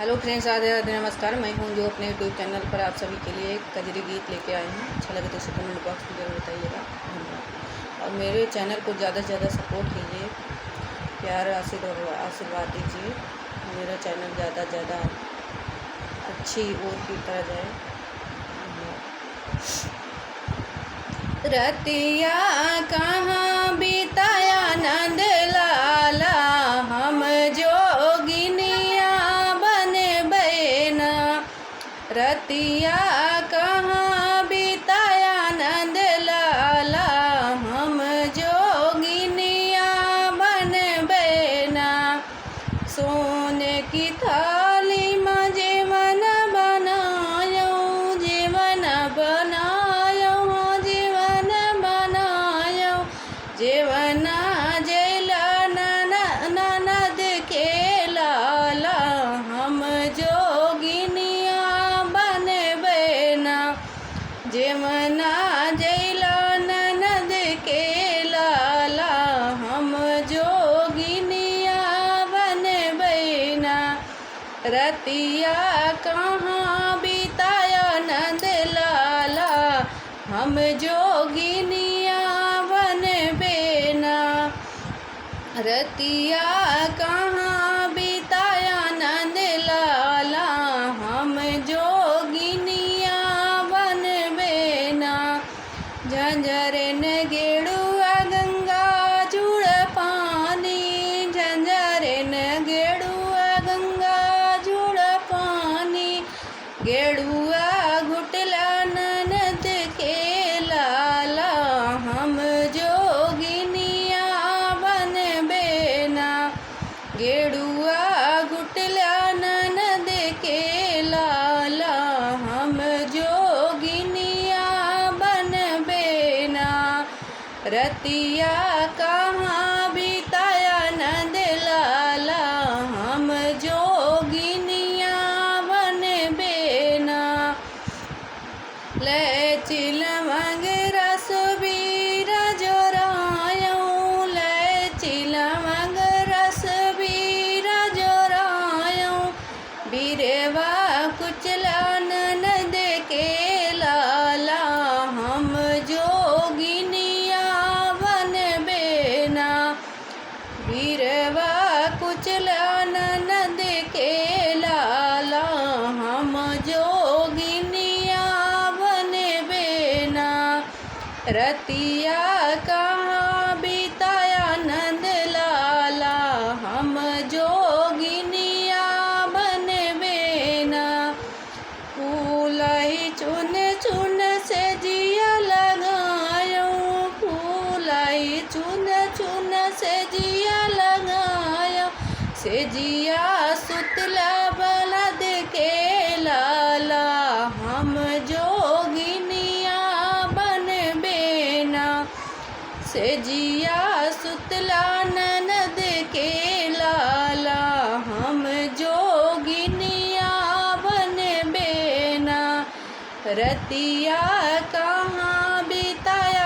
Hello friends, Radhe Radhe, नमस्कार। मैं हूं जो अपने यूट्यूब चैनल पर आप सभी के लिए एक कजरी गीत लेके आई हूं। अच्छा लगे तो इसे कमेंट बॉक्स में जरूर बताइएगा। धन्यवाद। और मेरे चैनल को ज़्यादा से ज़्यादा सपोर्ट कीजिए, प्यार आशीर्वाद दीजिए। मेरा चैनल ज़्यादा से ज़्यादा अच्छी ओर की तरह जाए। रतिया कहाँ बिताया नंद लाला, हम जोगिनिया बन बैना। रतिया कहाँ बिताया नंद लाला, हम जोगिनिया बन बैना। सोने की थाली में जीवन बनायो, जीवन बनायो, जीवन बनायो। जीवन जैला ननद के लाला, हम जोगिनिया बन बैना। जीवन जैला ननद के लाला, हम जोगिनिया बन बैना। रतिया कहाँ बिताया नंद लाला, हम जोगिनिया बन बैना। रतिया कहाँ बिताया नंद लाला, हम जोगिनिया बन बैना। झंझरन गेड़ुआ गंगा जुड़ पानी, झंझरन गेड़ुआ गंगा जुड़ पानी। गेड़ुआ घुटला ननद के लाला, हम जोगिनिया बन बैना। गेड़ुआ घुटला ननद के लाला, हम जोगिनिया बन बैना। रतिया कहाँ बिताया नंद लाला, हम जोगिनिया बन बैना। ले चिलमंग रस बीरा जोरायो, ले चिलमंग रस बीरा जोरायो। बीरेवा कुचला ननद के लाला, हम जोगिनिया बन बैना। बीरवा कुचला ननद के लाला, हम जोगिनिया बन बैना। रतिया कहाँ बिताया नंद लाला, हम जोगिनिया बन बैना। फूलही चुन चुन से जिया लगायो, फूलही चुन चुन से जिया लगायो। से जिया सुतला बलद के लाला, हम जोगिनिया बन बैना। से जिया सुतला ननद के लाला, हम जोगिनिया बन बैना। रतिया कहाँ बिताया